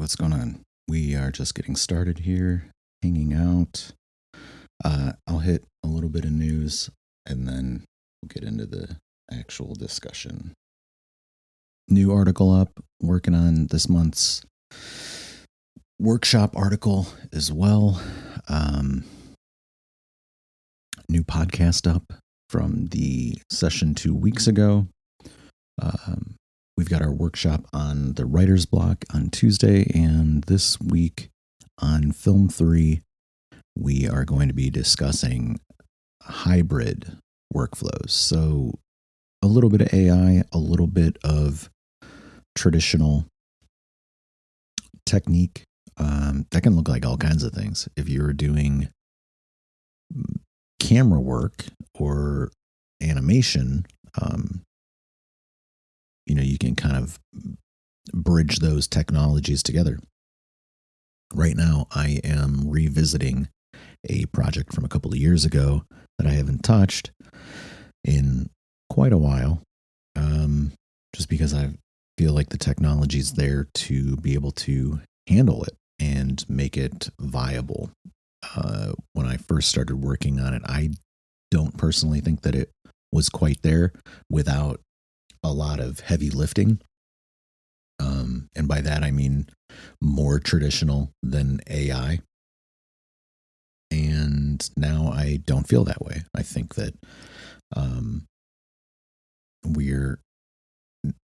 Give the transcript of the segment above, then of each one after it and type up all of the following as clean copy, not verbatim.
what's going on? We are just getting started here, hanging out. I'll hit a little bit of news and then we'll get into the actual discussion. New article up, working on this month's workshop article as well. New podcast up from the session 2 weeks ago. We've got our workshop on the writer's block on Tuesday, and this week on Film 3, we are going to be discussing hybrid workflows. So a little bit of AI, a little bit of traditional technique. That can look like all kinds of things. If you're doing camera work or animation, you can kind of bridge those technologies together. Right now, I am revisiting a project from a couple of years ago that I haven't touched in quite a while, just because I feel like the technology's there to be able to handle it and make it viable. When I first started working on it, I don't personally think that it was quite there without a lot of heavy lifting. And by that, I mean more traditional than AI. And now I don't feel that way. I think that we're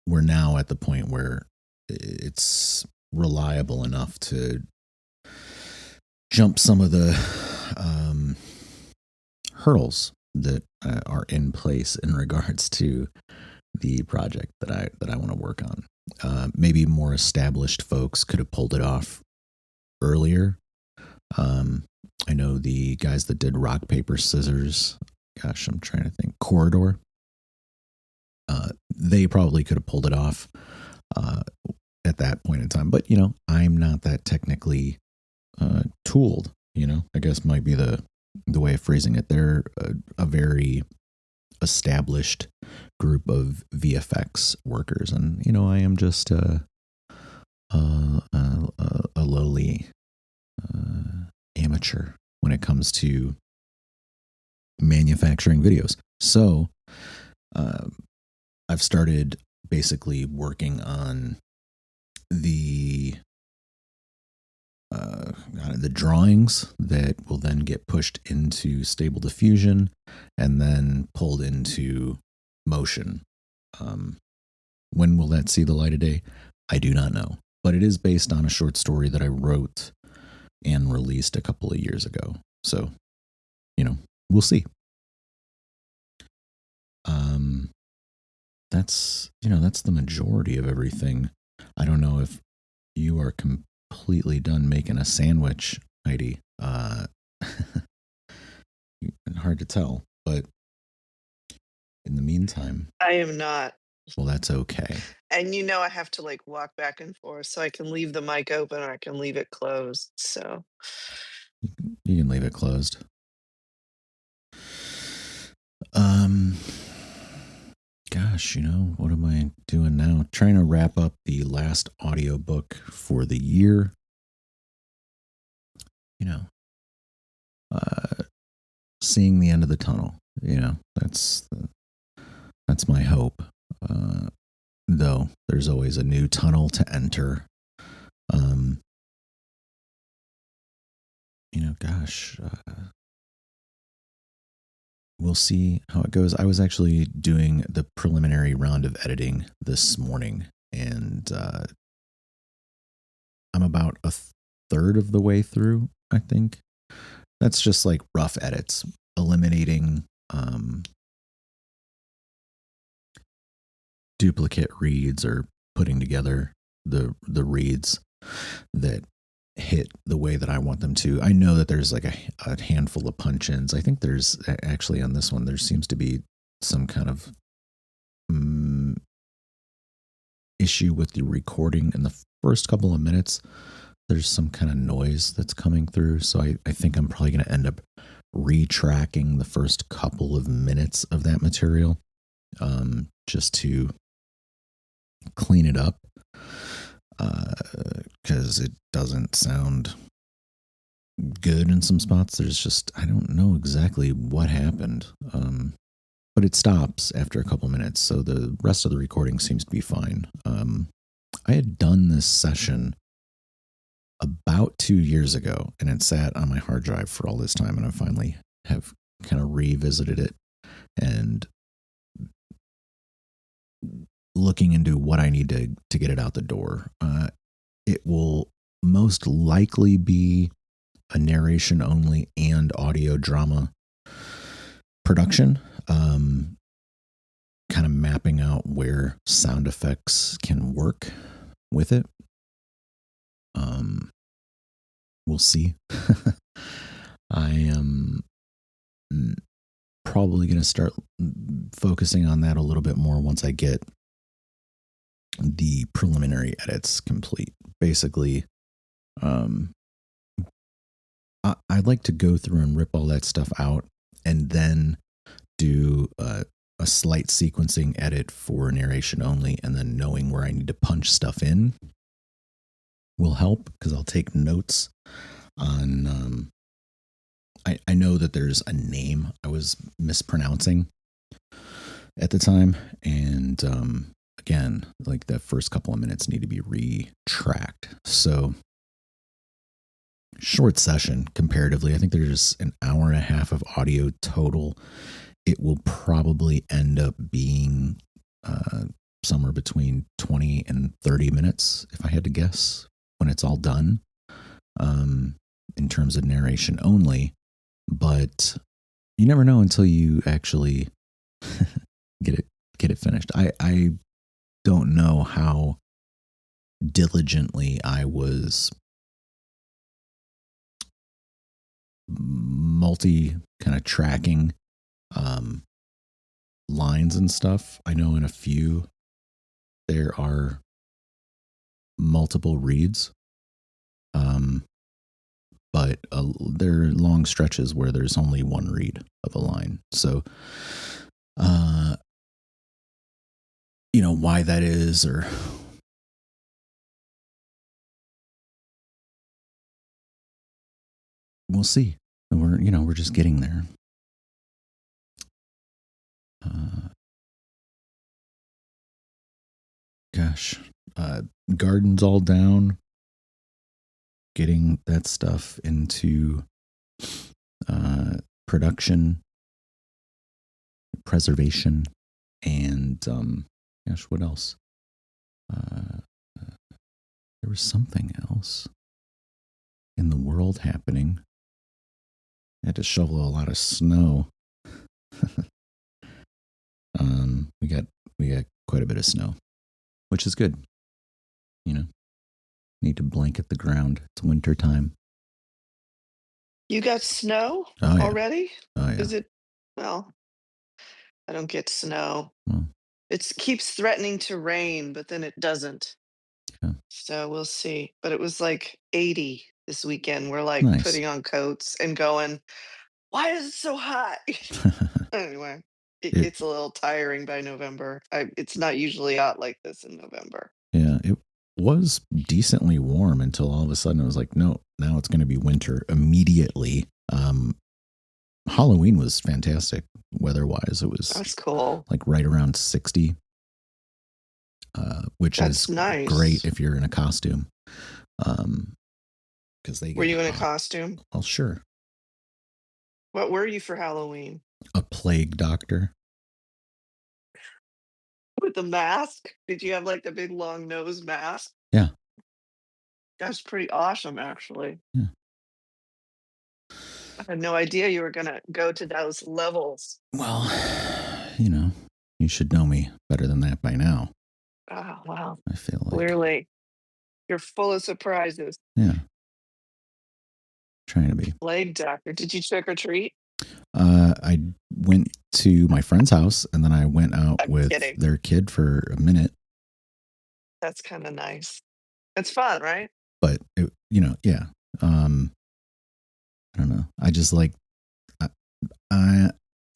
now at the point where it's reliable enough to jump some of the hurdles that are in place in regards to the project that I want to work on. Maybe more established folks could have pulled it off earlier. I know the guys that did rock, paper, scissors. Gosh, I'm trying to think. Corridor. They probably could have pulled it off at that point in time. But, I'm not that technically tooled, I guess might be the way of phrasing it. They're a very established group of VFX workers, and I am just a lowly amateur when it comes to manufacturing videos. So I've started basically working on the drawings that will then get pushed into Stable Diffusion and then pulled into Motion. When will that see the light of day? I do not know, but it is based on a short story that I wrote and released a couple of years ago. So, we'll see. That's the majority of everything. I don't know if you are completely done making a sandwich, Heidi. Hard to tell, but in the meantime, I am not. Well, that's okay. And I have to walk back and forth, so I can leave the mic open or I can leave it closed. So You can leave it closed. Gosh, what am I doing now? Trying to wrap up the last audiobook for the year. Seeing the end of the tunnel. That's my hope. Though there's always a new tunnel to enter. We'll see how it goes. I was actually doing the preliminary round of editing this morning, and I'm about a third of the way through, I think. That's just rough edits, eliminating duplicate reads or putting together the reads that hit the way that I want them to. I know that there's a handful of punch-ins. I think there's actually on this one, there seems to be some kind of issue with the recording in the first couple of minutes. There's some kind of noise that's coming through. So I think I'm probably going to end up retracking the first couple of minutes of that material just to clean it up. Because is. It doesn't sound good in some spots. There's just, I don't know exactly what happened. But it stops after a couple minutes, so the rest of the recording seems to be fine. I had done this session about 2 years ago, and it sat on my hard drive for all this time, and I finally have kind of revisited it and looking into what I need to get it out the door. It will most likely be a narration only and audio drama production, kind of mapping out where sound effects can work with it. We'll see. I am probably going to start focusing on that a little bit more once I get the preliminary edits complete. Basically, I'd like to go through and rip all that stuff out and then do a slight sequencing edit for narration only, and then knowing where I need to punch stuff in will help, because I'll take notes on I know that there's a name I was mispronouncing at the time, and again, like the first couple of minutes need to be retracked. So short session comparatively. I think there's an hour and a half of audio total. It will probably end up being somewhere between 20 and 30 minutes, if I had to guess, when it's all done, in terms of narration only. But you never know until you actually get it finished. I don't know how diligently I was multi kind of tracking lines and stuff. I know in a few there are multiple reads, but there are long stretches where there's only one read of a line. So, why that is, or we'll see. We're just getting there. Garden's all down. Getting that stuff into production, preservation, and what else? There was something else in the world happening. I had to shovel a lot of snow. We got quite a bit of snow, which is good. Need to blanket the ground. It's winter time. You got snow already? Oh yeah. Is it? Well, I don't get snow. Well, it keeps threatening to rain, but then it doesn't. Yeah. So we'll see. But it was like 80 this weekend. We're like Nice. putting on coats and going, why is it so hot? Anyway, it gets a little tiring by November. It's not usually hot like this in November. Yeah, it was decently warm until all of a sudden it was like, no, now it's going to be winter immediately. Halloween was fantastic weather-wise. It was That's cool. Like right around 60, which That's is nice. Great if you're in a costume. Because they Were you in a costume? Well, sure. What were you for Halloween? A plague doctor. With the mask? Did you have like the big long nose mask? Yeah. That's pretty awesome, actually. Yeah. I had no idea you were going to go to those levels. Well, you should know me better than that by now. Oh, wow. I feel like. Clearly. You're full of surprises. Yeah. Trying to be. Plague doctor. Did you trick or treat? I went to my friend's house, and then I went out with their kid for a minute. That's kind of nice. It's fun, right? But, yeah. I don't know. I just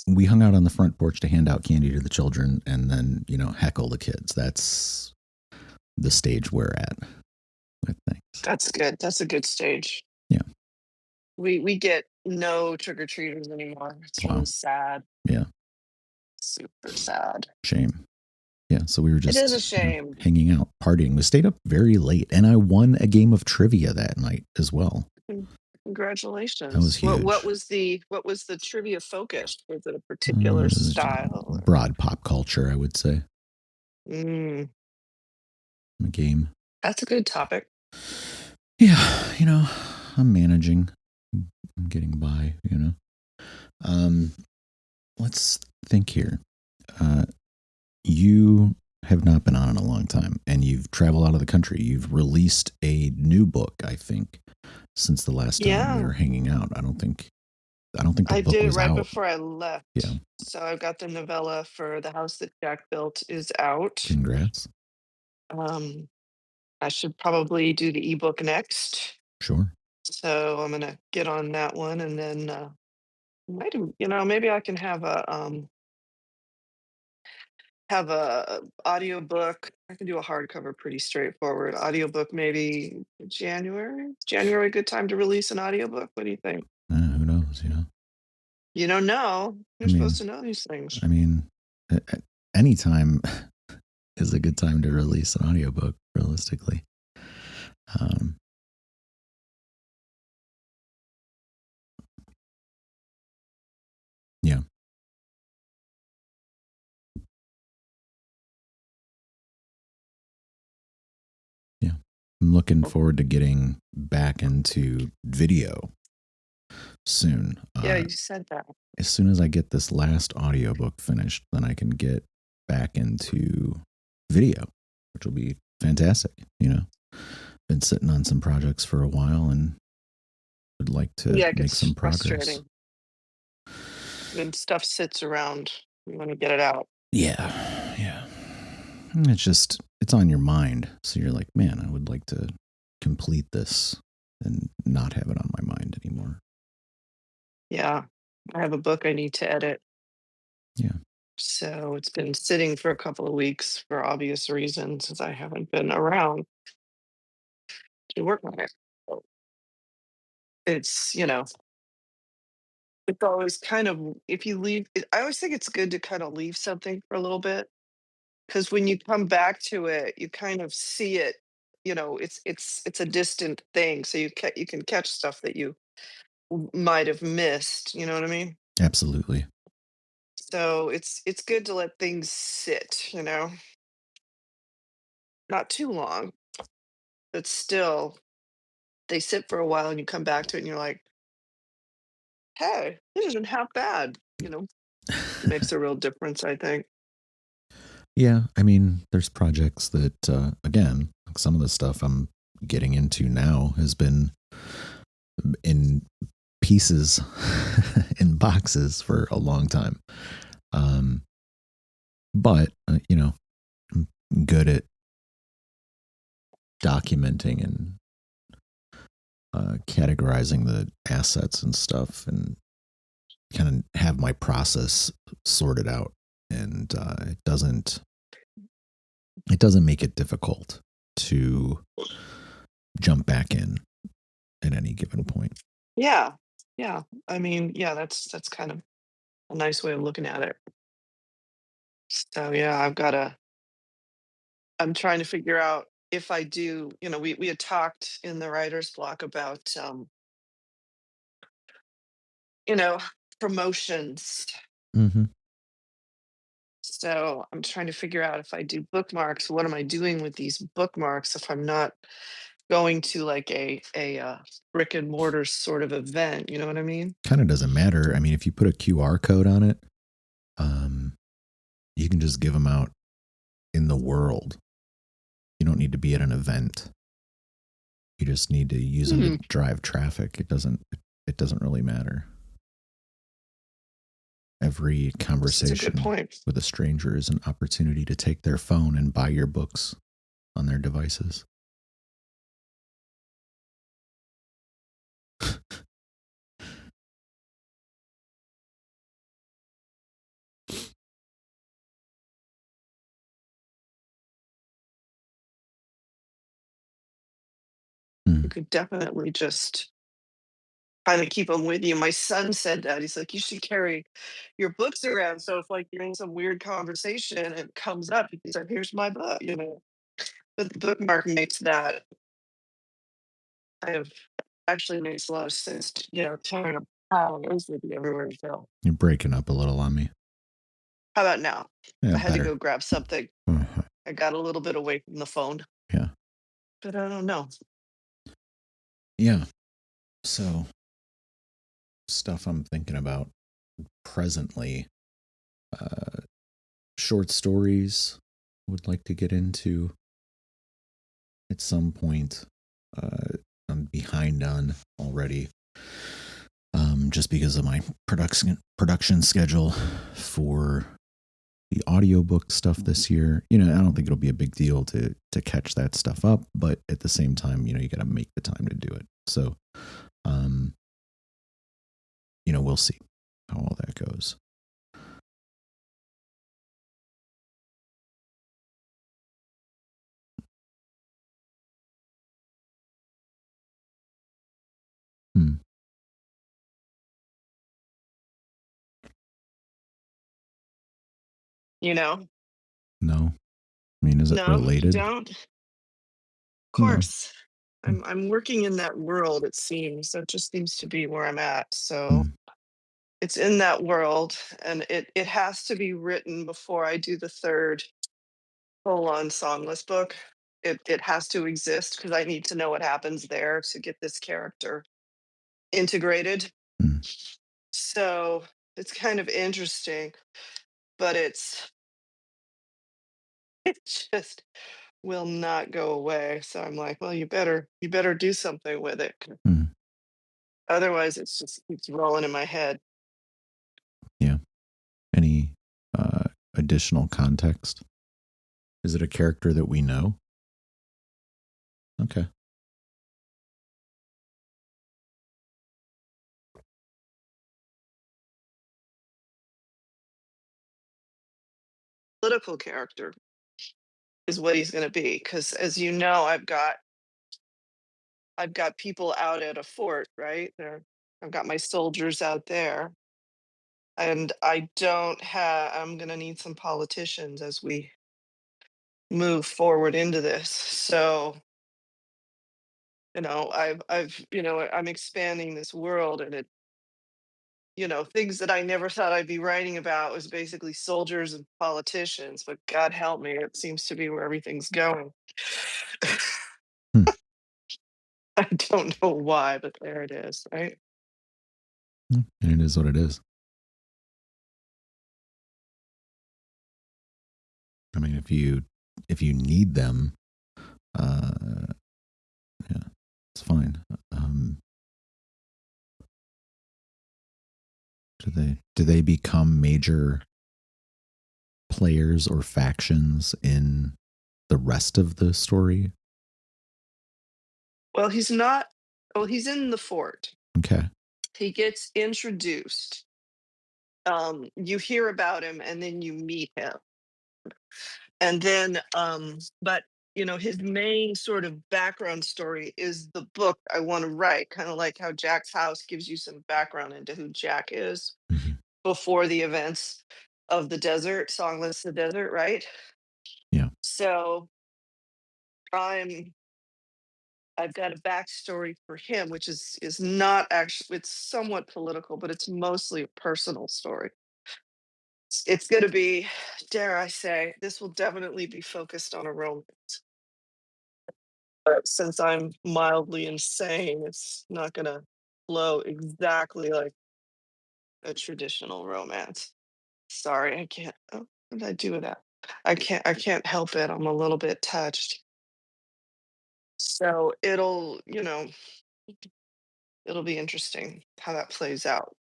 we hung out on the front porch to hand out candy to the children and then, heckle the kids. That's the stage we're at with things. That's good. That's a good stage. Yeah. We get no trick-or-treaters anymore. It's really Wow. sad. Yeah. Super sad. Shame. Yeah. So we were It is a just, shame. hanging out, partying. We stayed up very late, and I won a game of trivia that night as well. That was Congratulations. What huge. was the trivia focus? Was it a particular style or Broad pop culture, I would say. Mm, A game. that's a good topic. Yeah, I'm managing. I'm getting by. Um, let's think here. You have not been on in a long time, and you've traveled out of the country. You've released a new book, I think, since the last time we Yeah. were hanging out. I don't think the I book did it was right out. before I Yeah. left. So I've got the novella for The House That Jack Built is out. Congrats. Um, I should probably do the ebook next. Sure. So I'm gonna get on that one and then maybe I can have a audiobook. I can do a hardcover pretty straightforward. Audiobook maybe January. January a good time to release an audiobook. What do you think? Who knows? You don't know. I You're supposed mean, to know these things. I mean, any time is a good time to release an audiobook. Realistically, um, yeah, yeah. I'm looking forward to getting back into video soon. Yeah, you said that. As soon as I get this last audiobook finished, then I can get back into video, which will be fantastic. Been sitting on some projects for a while and would like to Yeah, it make some gets progress. frustrating when stuff sits around. You want to get it out. Yeah, yeah. It's on your mind. So you're like, man, I would like to complete this and not have it on my mind anymore. Yeah, I have a book I need to edit. Yeah. So it's been sitting for a couple of weeks for obvious reasons, since I haven't been around to work on it. So it's it's always kind of if you leave I always think it's good to kind of leave something for a little bit because when you come back to it, you kind of see it. It's a distant thing, so you can catch stuff that you might have missed. You know what I mean? Absolutely. So it's good to let things sit. Not too long, but still they sit for a while, and you come back to it, and you're like, hey, this isn't half bad. Makes a real difference, I think. Yeah. I mean, there's projects that, again, some of the stuff I'm getting into now has been in pieces in boxes for a long time. Um, but, I'm good at documenting and categorizing the assets and stuff and kind of have my process sorted out. And it doesn't make it difficult to jump back in at any given point. Yeah. Yeah. I mean, yeah, that's kind of a nice way of looking at it. So yeah, I'm trying to figure out if I do, we had talked in the writer's block about you know, promotions. Mm-hmm. So I'm trying to figure out if I do bookmarks, what am I doing with these bookmarks if I'm not going to like a brick and mortar sort of event, you know what I mean? Kind of doesn't matter. I mean, if you put a QR code on it, um, you can just give them out in the world. You don't need to be at an event. You just need to use them to Hmm, drive traffic. It doesn't really matter. Every that's a good conversation point. with a stranger is an opportunity to take their phone and buy your books on their devices. You could definitely just kind of keep them with you. My son said that. He's like, you should carry your books around. So if like you're in some weird conversation and it comes up, he's like, here's my book, you know. But the bookmark makes that kind of actually makes a lot of sense, you know, carrying a pile of those with you everywhere you go. You're breaking up a little on me. How about now? Yeah, I had to better. go grab something. Uh-huh. I got a little bit away from the phone, Yeah. but I don't know. Yeah. So, stuff I'm thinking about presently. Uh, Short stories would like to get into at some point. I'm behind on already, just because of my production schedule for the audiobook stuff this year. You know, I don't think it'll be a big deal to catch that stuff up, but at the same time, you know, you got to make the time to do it. So, um, you know, we'll see how all that goes. Hmm. You know? No, I mean, is it No, you related? don't? Of No. course. I'm working in that world, it seems. That just seems to be where I'm at. So Hmm. it's in that world and it has to be written before I do the third full on songless book. It has to exist because I need to know what happens there to get this character integrated. Hmm. So it's kind of interesting, but it just will not go away. So I'm like, well, you better do something with it. Hmm. Otherwise it's rolling in my head. Yeah. Any uh, additional context? Is it a character that we know? Okay. Political character is what he's gonna be. Cause as you know, I've got people out at a fort, right? I've got my soldiers out there. And I'm gonna need some politicians as we move forward into this. So, I'm expanding this world and things that I never thought I'd be writing about was basically soldiers and politicians, but God help me, it seems to be where everything's going. Hmm. I don't know why, but there it is, right? And it is what it is. I mean, if you need them, uh, yeah, it's fine. Do they become major players or factions in the rest of the story? Well, he's not well, he's in the fort. Okay. He gets introduced. You hear about him and then you meet him. And then but his main sort of background story is the book I want to write, kind of like how Jack's house gives you some background into who Jack is Mhm. before the events of the desert, Songless the Desert, right? Yeah. So I'm I've got a backstory for him, which is not actually it's somewhat political, but it's mostly a personal story. It's going to be, dare I say, this will definitely be focused on a romance. But since I'm mildly insane, it's not going to flow exactly like a traditional romance. Sorry, I can't. Oh, what did I do with that? I can't help it. I'm a little bit touched. So it'll be interesting how that plays out.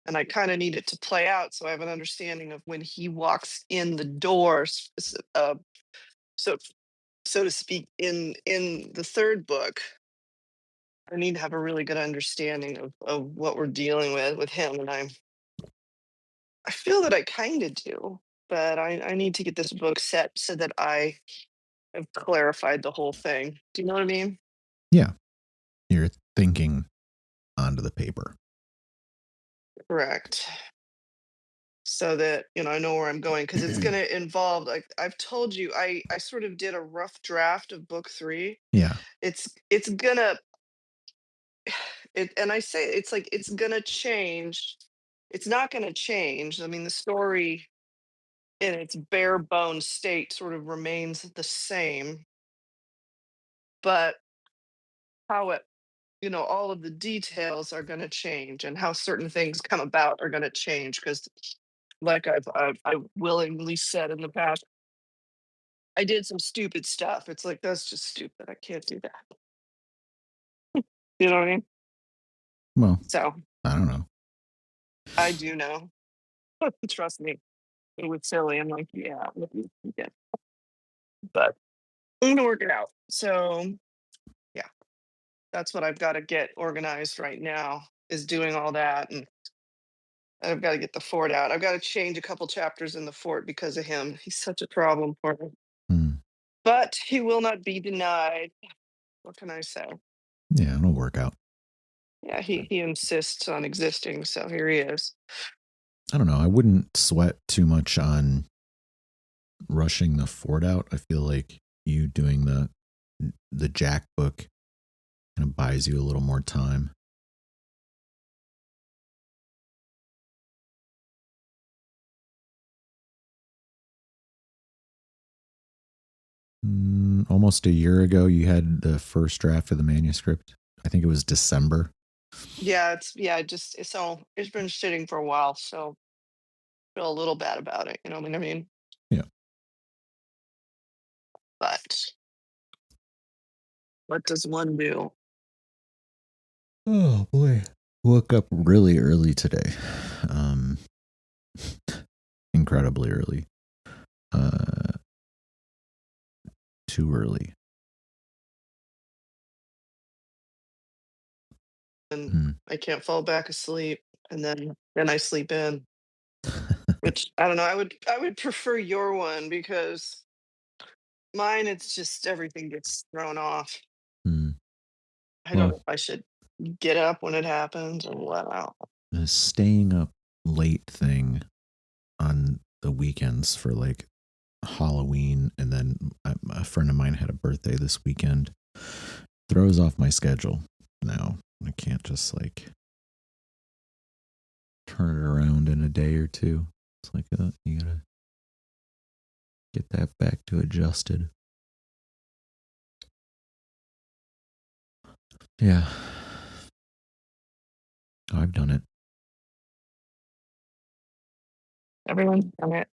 And I kind of need it to play out so I have an understanding of when he walks in the door, so so to speak, in the third book. I need to have a really good understanding of what we're dealing with him, and I feel that I kind of do, but I need to get this book set so that I have clarified the whole thing. Do you know what I mean? Yeah. You're thinking onto the paper. Correct. So that, I know where I'm going because it's going to involve, like I've told you, I sort of did a rough draft of book 3. Yeah. It's gonna and I say it's like it's gonna change. It's not gonna change. I mean, the story in its bare bones state sort of remains the same, but how it, all of the details are gonna change and how certain things come about are gonna change because, like I willingly said in the past, I did some stupid stuff. It's like that's just stupid. I can't do that. You know what I mean? Well, So I don't know. I do know. Trust me. It was silly. I'm like, yeah, yeah. But I'm gonna work it out. So yeah, that's what I've got to get organized right now is doing all that, and I've got to get the fort out. I've got to change a couple chapters in the fort because of him. He's such a problem for me. Hmm. But he will not be denied. What can I say? Yeah, it'll work out. Yeah, he insists on existing, so here he is. I don't know. I wouldn't sweat too much on rushing the fort out. I feel like you doing the Jack book kind of buys you a little more time. Almost a year ago, you had the first draft of the manuscript. I think it was December. Yeah, it's been sitting for a while, so feel a little bad about it. You know what I mean? Yeah. But what does one do? Oh boy. Woke up really early today. Um incredibly early. Uh Too early. And Hmm. I can't fall back asleep, and then I sleep in. Which I don't know. I would prefer your one because mine, it's just everything gets thrown off. Hmm. I don't Well, know if I should get up when it happens or what. I don't the staying up late thing on the weekends for like Halloween, and then a friend of mine had a birthday this weekend, throws off my schedule. Now I can't just like turn it around in a day or two. It's like you gotta get that back to adjusted. Yeah, I've done it. Everyone's done it.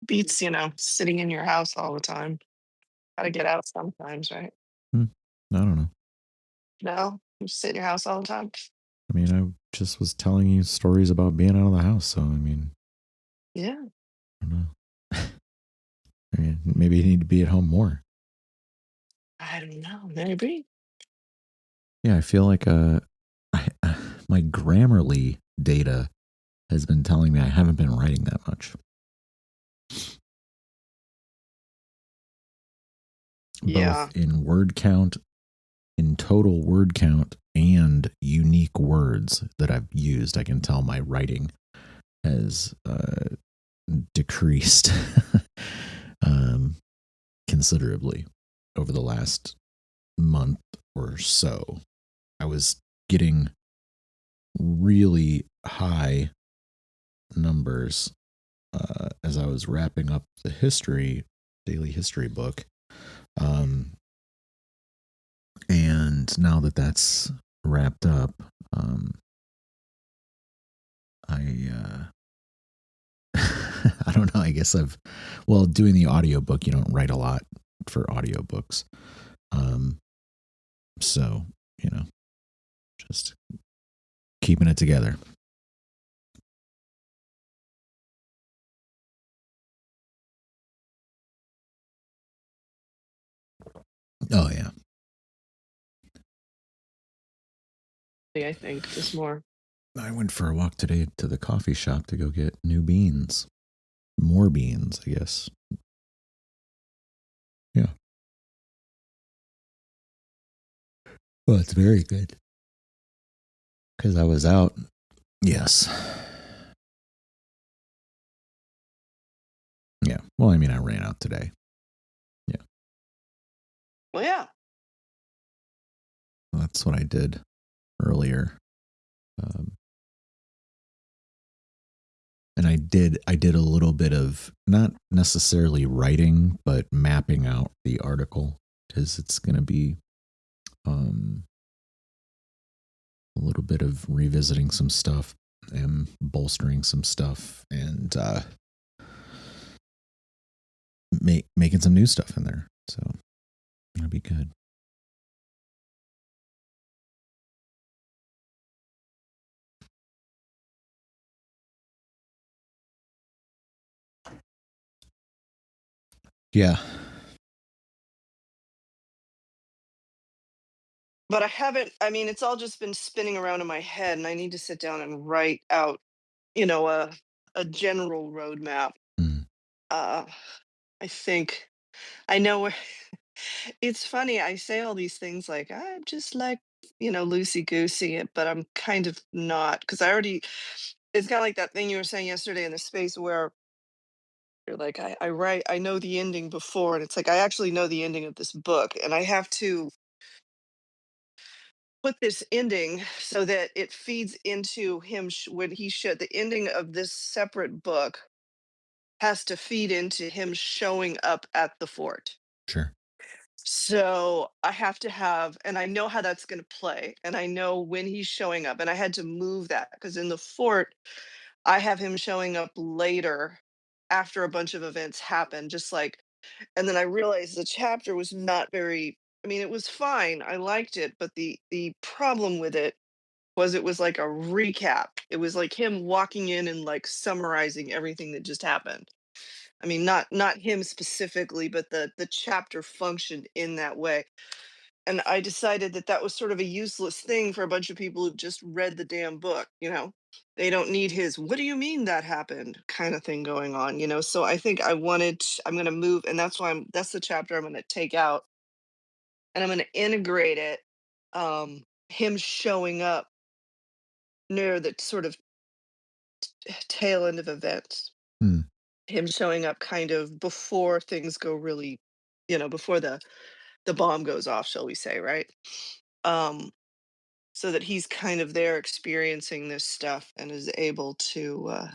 Beats, sitting in your house all the time. Gotta get out sometimes, right? Hmm. I don't know. No? You sit in your house all the time? I mean, I just was telling you stories about being out of the house, so I mean, Yeah. I don't know. I mean, maybe you need to be at home more. I don't know. Maybe. Yeah, I feel like my Grammarly data has been telling me I haven't been writing that much. Both Yeah. in word count, in total word count, and unique words that I've used. I can tell my writing has decreased um, considerably over the last month or so. I was getting really high numbers as I was wrapping up the daily history book. And now that that's wrapped up, I I don't know. I guess doing the audiobook, you don't write a lot for audiobooks. Um, so, just keeping it together. Oh, yeah. I think is more. I went for a walk today to the coffee shop to go get new beans. More beans, I guess. Yeah. Well, it's very good because I was out. Yes. Yeah. Well, I mean, I ran out today. Yeah. Well, yeah. That's what I did earlier. Um, and I did a little bit of not necessarily writing, but mapping out the article because it's going to be um, a little bit of revisiting some stuff and bolstering some stuff and making some new stuff in there. So it'll be good. Yeah. But I haven't, I mean, it's all just been spinning around in my head, and I need to sit down and write out, you know, a general roadmap. Mm. Uh, I think I know where it's funny. I say all these things like I'm just like, loosey goosey, but I'm kind of not because I already, it's kind of like that thing you were saying yesterday in the space where you're like, I write, I know the ending before, and it's like I actually know the ending of this book, and I have to put this ending so that it feeds into him when he should the ending of this separate book has to feed into him showing up at the fort. Sure. So I have to have, and I know how that's going to play, and I know when he's showing up, and I had to move that because in the fort I have him showing up later after a bunch of events happen, just like, and then I realized the chapter was not very, I mean, it was fine, I liked it, but the problem with it was like a recap. It was like him walking in and like summarizing everything that just happened. I mean, not him specifically, but the chapter functioned in that way. And I decided that that was sort of a useless thing for a bunch of people who've just read the damn book, you know. They don't need his "what do you mean that happened" kind of thing going on, you know. So I think I'm going to move, and that's the chapter I'm going to take out, and I'm going to integrate it, him showing up near the sort of tail end of events, Mm. him showing up kind of before things go really, before the bomb goes off, shall we say, right? Um, so that he's kind of there experiencing this stuff and is able to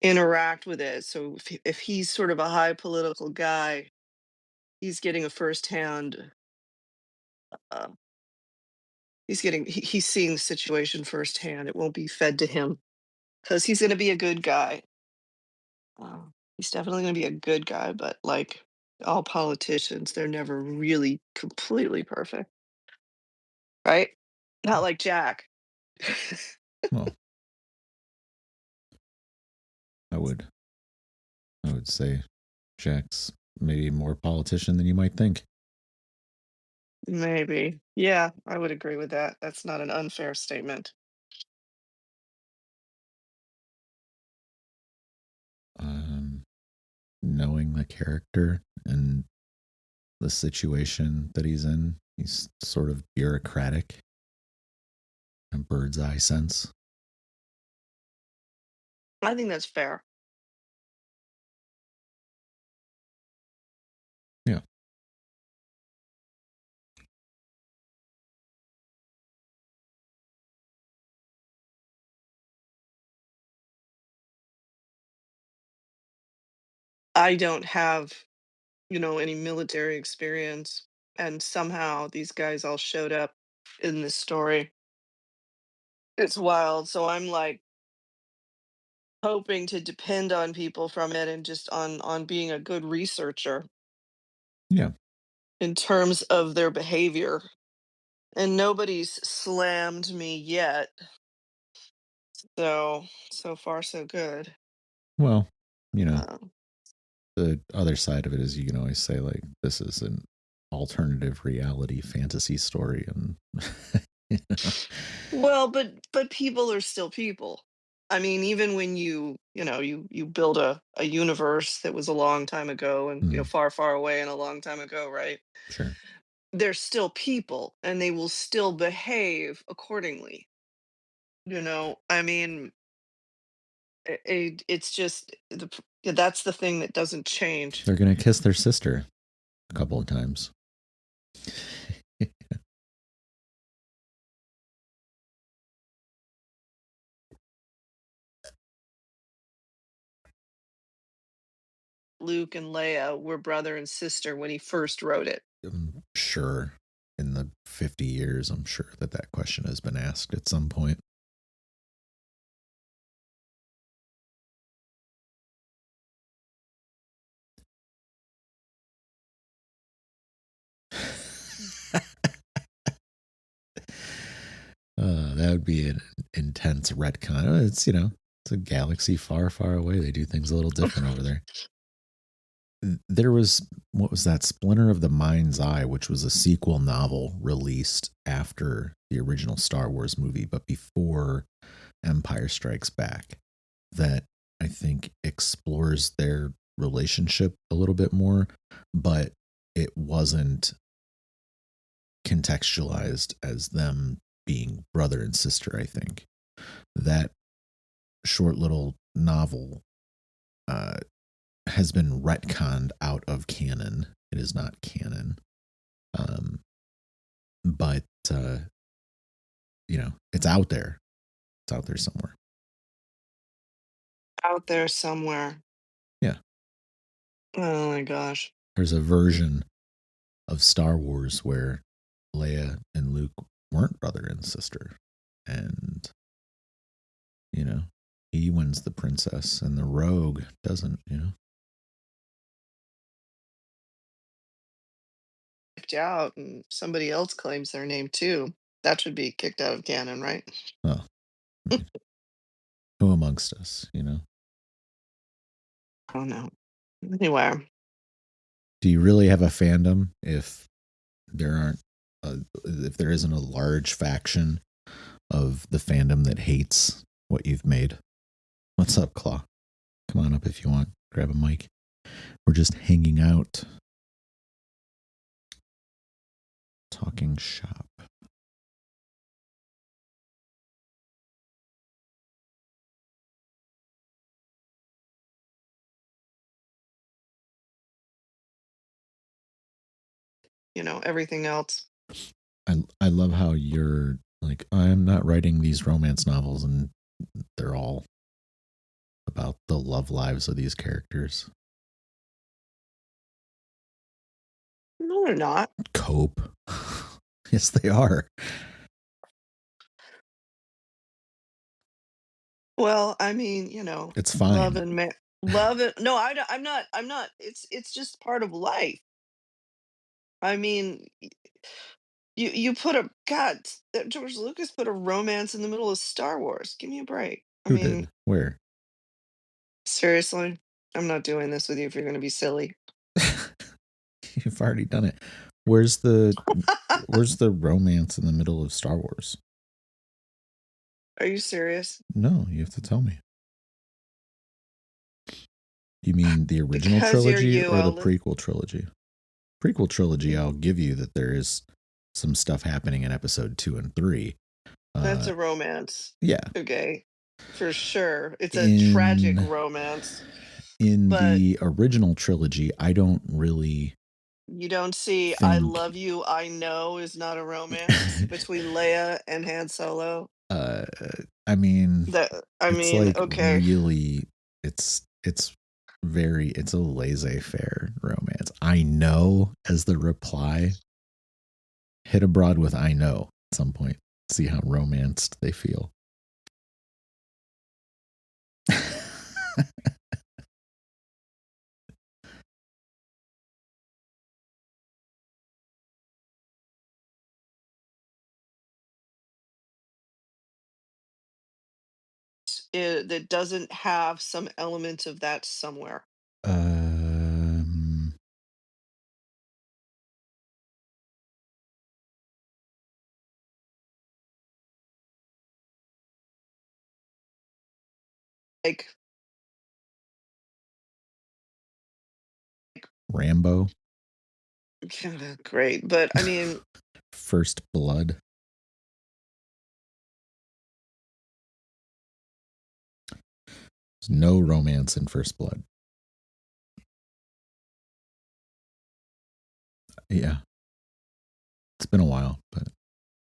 interact with it. So if he's sort of a high political guy, he's getting a firsthand. Uh, he's seeing the situation firsthand. It won't be fed to him because he's going to be a good guy. He's definitely gonna be a good guy, but like all politicians, they're never really completely perfect, right? Not like Jack. Well, I would I would say Jack's maybe more politician than you might think. Maybe. Yeah, I would agree with that. That's not an unfair statement. Um, Knowing the character and the situation that he's in, he's sort of bureaucratic, a bird's eye sense. I think that's fair. Yeah. I don't have, any military experience, and somehow these guys all showed up in this story. It's wild. So I'm like hoping to depend on people from it and just on being a good researcher Yeah. in terms of their behavior. And nobody's slammed me yet. So far so good. Well, you know, Um, the other side of it is you can always say like this is an alternative reality fantasy story and you know. well, but people are still people. I mean, even when you build a universe that was a long time ago and Mm, far far away and a long time ago, right? sure. they're still people and they will still behave accordingly. I mean, it's just yeah, that's the thing that doesn't change. They're going to kiss their sister a couple of times. Luke and Leia were brother and sister when he first wrote it. I'm sure in the 50 years, I'm sure that question has been asked at some point. That would be an intense retcon. It's a galaxy far, far away. They do things a little different over there. There was, what was that? Splinter of the Mind's Eye, which was a sequel novel released after the original Star Wars movie, but before Empire Strikes Back, that I think explores their relationship a little bit more, but it wasn't contextualized as them being brother and sister. I think that short little novel has been retconned out of canon. It is not canon. But it's out there. It's out there somewhere. Out there somewhere. Yeah. Oh my gosh. There's a version of Star Wars where Leia and Luke weren't brother and sister. And, he wins the princess and the rogue doesn't. Kicked out and somebody else claims their name too. That should be kicked out of canon, right? Well, I mean, who amongst us? Oh no. Anyway, Do you really have a fandom if if there isn't a large faction of the fandom that hates what you've made? What's up, Claw? Come on up if you want. Grab a mic. We're just hanging out, talking shop. everything else. I love how you're like, I'm not writing these romance novels, and they're all about the love lives of these characters. No, they're not. Cope. Yes, they are. Well, I mean, It's love fine. and love it. No, I'm not. I'm not. It's just part of life. I mean, you put a God. That George Lucas put a romance in the middle of Star Wars. Give me a break. I Who did? mean, Where? seriously, I'm not doing this with you if you're going to be silly. You've already done it. Where's the romance in the middle of Star Wars? Are you serious? No, you have to tell me. You mean the original Because you're trilogy you, or the I'll live. prequel trilogy? Prequel trilogy, I'll give you that there is some stuff happening in episode 2 and 3. That's a romance. Yeah. Okay, for sure. It's a tragic In romance. in But the original trilogy, I don't really you don't see "I think love you, I know" is not a romance between Leia and Han Solo? uh I mean, I it's mean, like okay. really it's it's a laissez-faire romance. I know as the reply. Hit abroad with I know at some point. See how romanced they feel. That doesn't have some element of that somewhere. um Like, Rambo. Great, but I mean, First Blood. There's no romance in First Blood. Yeah, it's been a while, but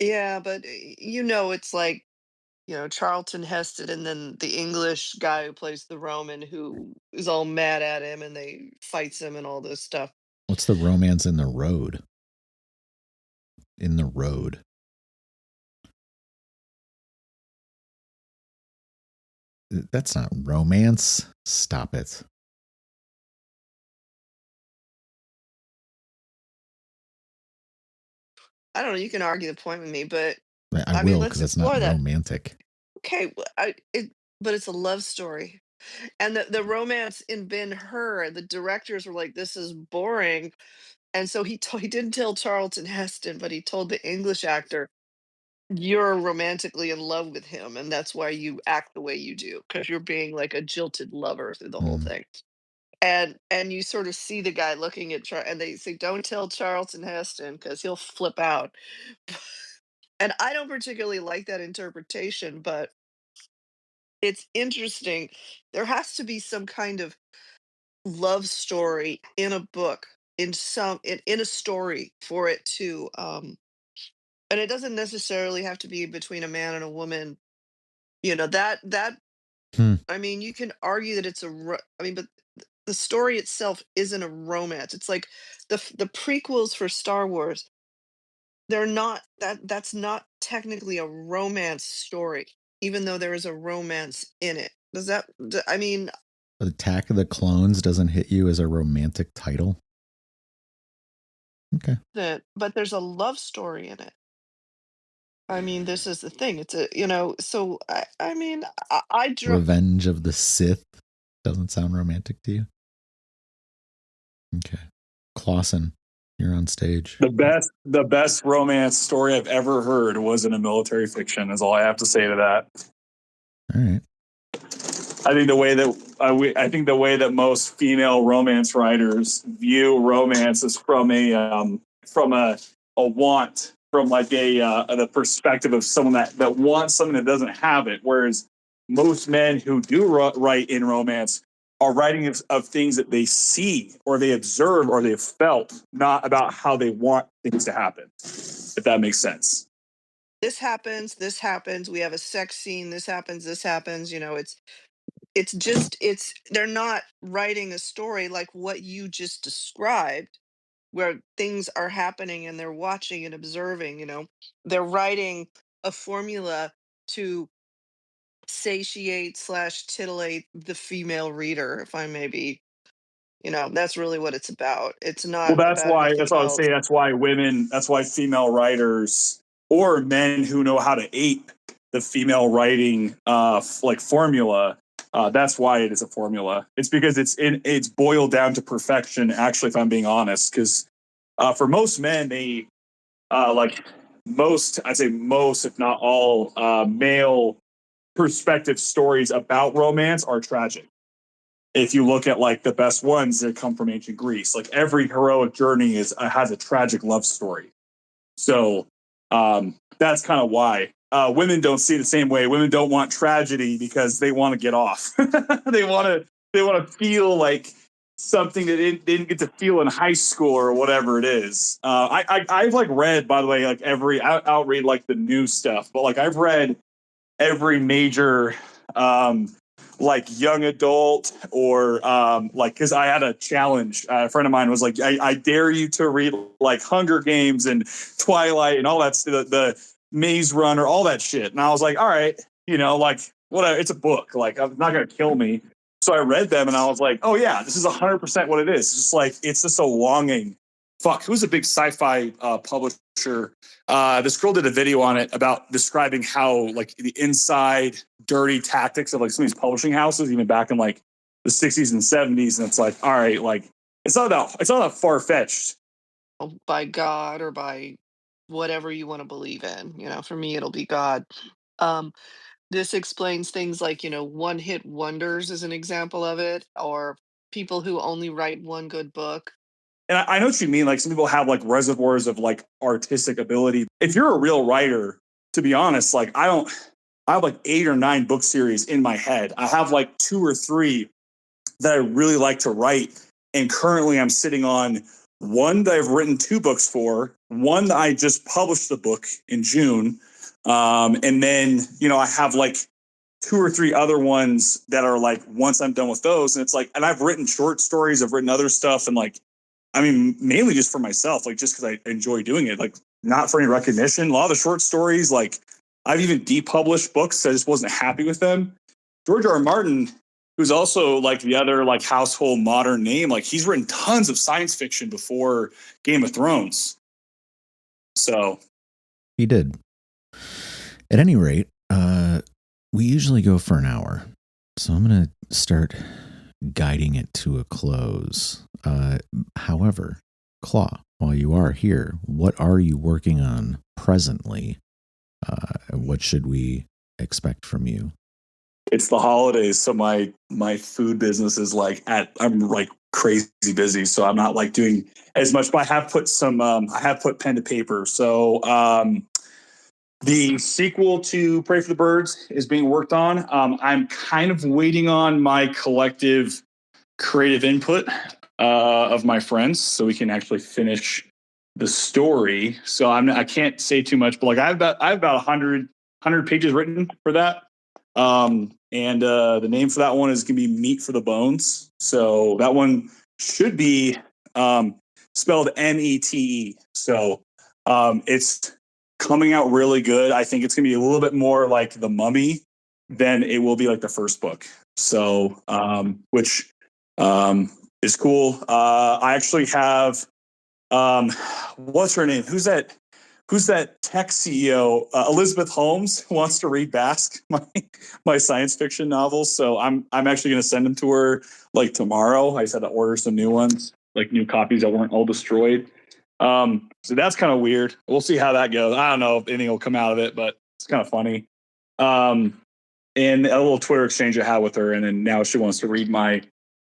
yeah, but it's like, Charlton Heston and then the English guy who plays the Roman who is all mad at him and they fights him and all this stuff. what's the romance in the road? In the road. That's not romance. Stop it. I don't know, you can argue the point with me, but I I mean, will let's because it's not explore that. romantic. Okay, but it's a love story. And the romance in Ben-Hur, the directors were like, "This is boring." And so he didn't tell Charlton Heston, but he told the English actor, "You're romantically in love with him, and that's why you act the way you do, because 'cause you're being like a jilted lover through the whole Mm. thing." And you sort of see the guy looking at and they say, "Don't tell Charlton Heston, because 'cause he'll flip out." And I don't particularly like that interpretation, but it's interesting. There has to be some kind of love story in a book, in a story for it to, and it doesn't necessarily have to be between a man and a woman. That Hmm. I mean, you can argue that it's I mean, but the story itself isn't a romance. It's like the prequels for Star Wars. They're not that's not technically a romance story, even though there is a romance in it. I mean, Attack of the Clones doesn't hit you as a romantic title. Okay. but there's a love story in it. I mean, this is the thing. So I mean, I draw. Revenge of the Sith doesn't sound romantic to you. Okay. Clausen, you're on stage. The best romance story I've ever heard was in a military fiction. Is all I have to say to that. All right. I think the way that most female romance writers view romance is from a want, from like the perspective of someone that wants something that doesn't have it. Whereas most men who do write in romance are writing of things that they see or they observe or they've felt, not about how they want things to happen. If that makes sense. This happens. We have a sex scene. This happens. It's they're not writing a story like what you just described, where things are happening and they're watching and observing. They're writing a formula to satiate slash titillate the female reader, if I may be. That's really what it's about. It's Well, not that's about why. anything That's what I would else. say. That's why women. That's why female writers or men who know how to ape the female writing, like formula. That's why it is a formula. It's because it's boiled down to perfection. Actually, if I'm being honest, because for most men, they like most. I'd say most, if not all, male perspective stories about romance are tragic. If you look at like the best ones that come from ancient Greece, like every heroic journey has a tragic love story. So that's kind of why women don't see it the same way. Women don't want tragedy because they want to get off. They want to feel like something that didn't get to feel in high school or whatever it is. I've like read, by the way, like I'll read like the new stuff, but like I've read every major like young adult or like because I had a challenge. A friend of mine was like, I dare you to read like Hunger Games and Twilight and all that, the Maze Runner, all that shit. And I was like, all right, like whatever. It's a book. Like I'm not gonna kill me. So I read them and I was like, oh yeah, this is 100% what it is. It's just like it's just a longing. Fuck, who's a big sci-fi publisher? This girl did a video on it about describing how like the inside dirty tactics of like some of these publishing houses, even back in like the 60s and 70s. And it's like, all right, like it's not that far fetched. By God or by whatever you want to believe in. For me, it'll be God. Um, this explains things like, one hit wonders is an example of it, or people who only write one good book. and I know what you mean. Like some people have like reservoirs of like artistic ability. If you're a real writer, to be honest, like I have like 8 or 9 book series in my head. I have like 2 or 3 that I really like to write. And currently I'm sitting on one that I've written 2 books for, one that I just published the book in June. And then, I have like 2 or 3 other ones that are like, once I'm done with those, and it's like, and I've written short stories, I've written other stuff. And like, I mean, mainly just for myself, like just because I enjoy doing it, like not for any recognition. A lot of the short stories, like I've even depublished books. I just wasn't happy with them. George R. R. Martin, who's also like the other like household modern name, like he's written tons of science fiction before Game of Thrones. So he did. At any rate, we usually go for an hour, so I'm going to start guiding it to a close. However, Claw, while you are here, what are you working on presently? What should we expect from you? It's the holidays, so my food business is like I'm like crazy busy, so I'm not like doing as much. But I have put pen to paper. So the sequel to Pray for the Birds is being worked on. I'm kind of waiting on my collective creative input of my friends so we can actually finish the story. So I can't say too much, but like I have about 100 pages written for that. And the name for that one is going to be Meat for the Bones. So that one should be spelled Mete. So it's coming out really good. I think it's going to be a little bit more like The Mummy than it will be like the first book. So which is cool. I actually have what's her name? Who's that tech CEO? Elizabeth Holmes wants to read Basque, my science fiction novels. So I'm actually going to send them to her like tomorrow. I just had to order some new ones, like new copies that weren't all destroyed. So that's kind of weird. We'll see how that goes. I don't know if anything will come out of it, but it's kind of funny. And a little Twitter exchange I had with her, and then now she wants to read my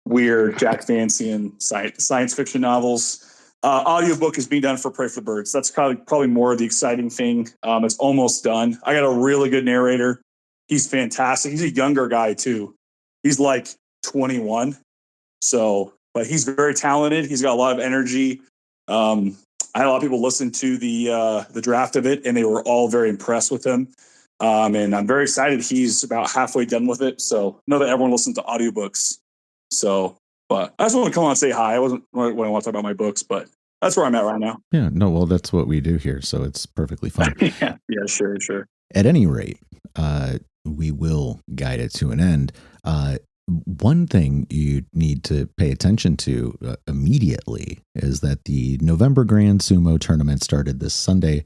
weird Jack Fancy science fiction novels. Audiobook is being done for Pray for the Birds. That's probably more of the exciting thing. It's almost done. I got a really good narrator. He's fantastic. He's a younger guy too. He's like 21. So, but he's very talented. He's got a lot of energy. I had a lot of people listen to the draft of it, and they were all very impressed with him. And I'm very excited. He's about halfway done with it. So I know that everyone listens to audiobooks. So, but I just want to come on and say hi. I wasn't when I want to talk about my books, but that's where I'm at right now. Yeah, no, well, that's what we do here. So it's perfectly fine. yeah, sure. At any rate, we will guide it to an end. One thing you need to pay attention to immediately is that the November Grand Sumo tournament started this Sunday.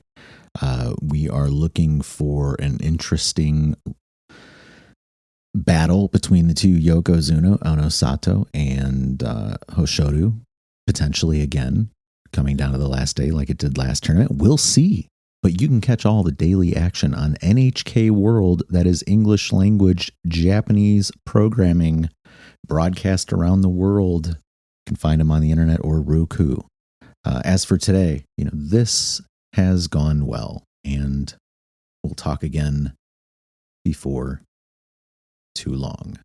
We are looking for an interesting battle between the two Yokozuna, Ono Sato and Hoshoru, potentially again, coming down to the last day like it did last tournament. We'll see. But you can catch all the daily action on NHK World, that is English language, Japanese programming, broadcast around the world. You can find them on the internet or Roku. As for today, this has gone well, and we'll talk again before too long.